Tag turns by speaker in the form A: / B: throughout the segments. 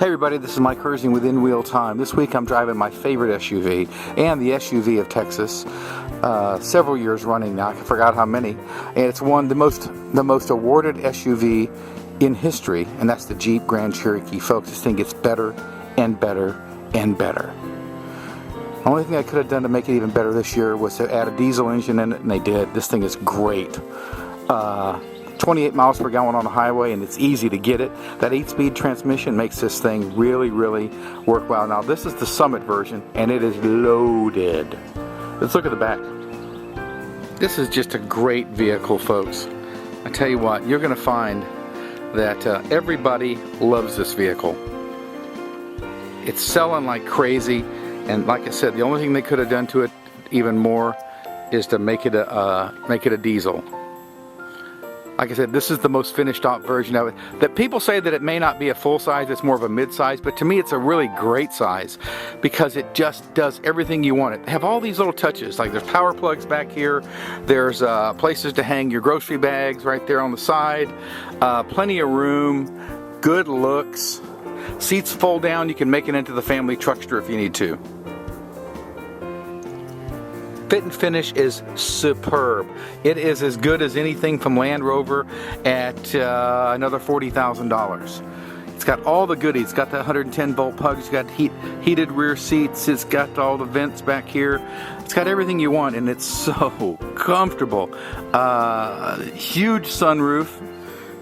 A: Hey everybody, this is Mike Herzing with In Wheel Time. This week I'm driving my favorite SUV and the SUV of Texas, several years running now. I forgot how many, and it's won the most awarded SUV in history, and that's the Jeep Grand Cherokee. Folks, this thing gets better and better and better. The only thing I could have done to make it even better this year was to add a diesel engine in it, and they did. This thing is great. 28 miles per gallon on the highway, and it's easy to get it. That 8-speed transmission makes this thing really work well. Now this is the Summit version, and it is loaded. Let's look at the back. This is just a great vehicle, folks. I tell you what, you're going to find that everybody loves this vehicle. It's selling like crazy, and like I said, the only thing they could have done to it even more is to make it a diesel. Like I said, this is the most finished off version of it. That people say that it may not be a full size, it's more of a mid-size, but to me it's a really great size because it just does everything you want it. They have all these little touches, like there's power plugs back here, there's places to hang your grocery bags right there on the side, plenty of room, good looks, seats fold down, you can make it into the family truckster if you need to. Fit and finish is superb. It is as good as anything from Land Rover at another $40,000. It's got all the goodies. It's got the 110 volt plugs. It's got heated rear seats. It's got all the vents back here. It's got everything you want, and it's so comfortable. Huge sunroof.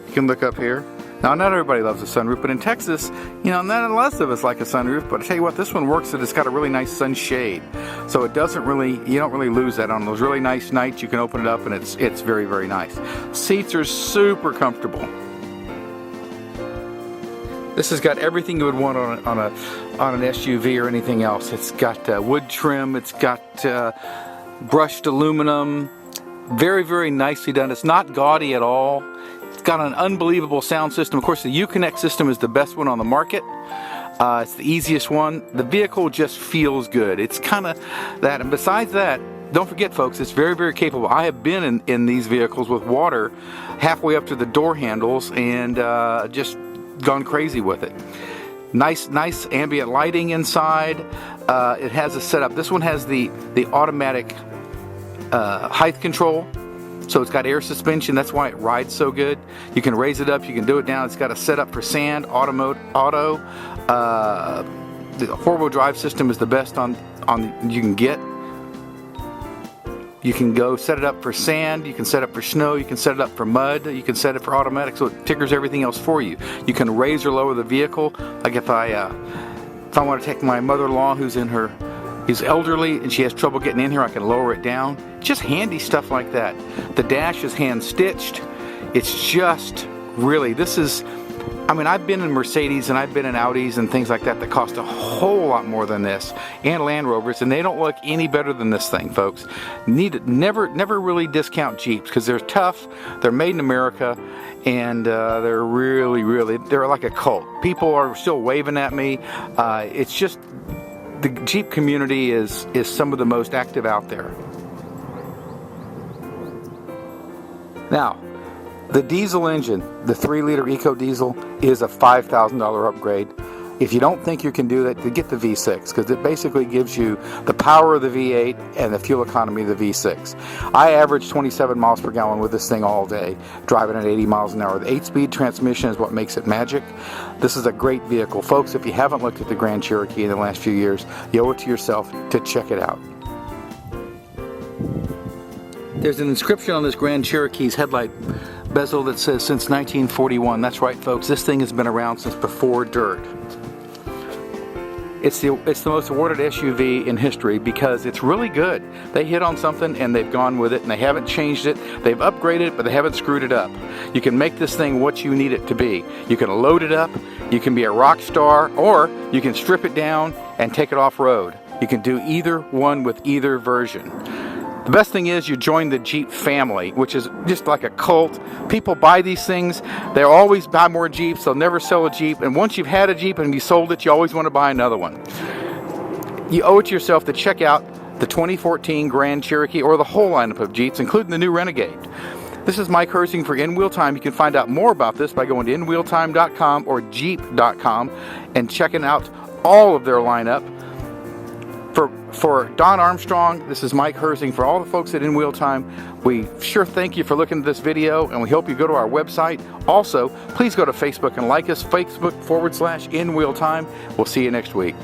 A: You can look up here. Now, not everybody loves a sunroof, but in Texas, you know, none less of us like a sunroof. But I tell you what, this one works that it's got a really nice sunshade, so it doesn't really, you don't really lose that on those really nice nights. You can open it up, and it's very nice. Seats are super comfortable. This has got everything you would want on an SUV or anything else. It's got wood trim. It's got brushed aluminum. Very nicely done. It's not gaudy at all. It's got an unbelievable sound system. Of course, the Uconnect system is the best one on the market. It's the easiest one. The vehicle just feels good. It's kind of that. And besides that, don't forget, folks, it's very capable. I have been in these vehicles with water halfway up to the door handles and just gone crazy with it. Nice ambient lighting inside. It has a setup. This one has the automatic height control. So it's got air suspension, that's why it rides so good. You can raise it up, you can do it down. It's got a setup for sand, auto. The four-wheel drive system is the best you can get. You can go set it up for sand, you can set it up for snow, you can set it up for mud, you can set it for automatic, so it triggers everything else for you. You can raise or lower the vehicle. Like if I want to take my mother-in-law who's elderly and she has trouble getting in here, I can lower it down. Just handy stuff like that. The dash is hand stitched. It's just really, I've been in Mercedes and I've been in Audis and things like that cost a whole lot more than this, and Land Rovers, and they don't look any better than this thing, folks. Never really discount Jeeps because they're tough, they're made in America, and they're really, they're like a cult. People are still waving at me. It's just, the Jeep community is some of the most active out there. Now, the diesel engine, the 3-liter EcoDiesel, is a $5,000 upgrade. If you don't think you can do that, to get the V6, because it basically gives you the power of the V8 and the fuel economy of the V6. I average 27 miles per gallon with this thing all day, driving at 80 miles an hour. The 8-speed transmission is what makes it magic. This is a great vehicle. Folks, if you haven't looked at the Grand Cherokee in the last few years, you owe it to yourself to check it out. There's an inscription on this Grand Cherokee's headlight bezel that says since 1941. That's right, folks, this thing has been around since before dirt. It's the most awarded SUV in history because it's really good. They hit on something and they've gone with it, and they haven't changed it. They've upgraded it, but they haven't screwed it up. You can make this thing what you need it to be. You can load it up, you can be a rock star, or you can strip it down and take it off-road. You can do either one with either version. The best thing is you join the Jeep family, which is just like a cult. People buy these things. They'll always buy more Jeeps. They'll never sell a Jeep. And once you've had a Jeep and you sold it, you always want to buy another one. You owe it to yourself to check out the 2014 Grand Cherokee or the whole lineup of Jeeps, including the new Renegade. This is Mike Herzing for In Wheel Time. You can find out more about this by going to inwheeltime.com or jeep.com and checking out all of their lineup. For Don Armstrong, this is Mike Herzing for all the folks at In Wheel Time. We sure thank you for looking at this video, and we hope you go to our website. Also, please go to Facebook and like us, Facebook.com/In Wheel Time. We'll see you next week.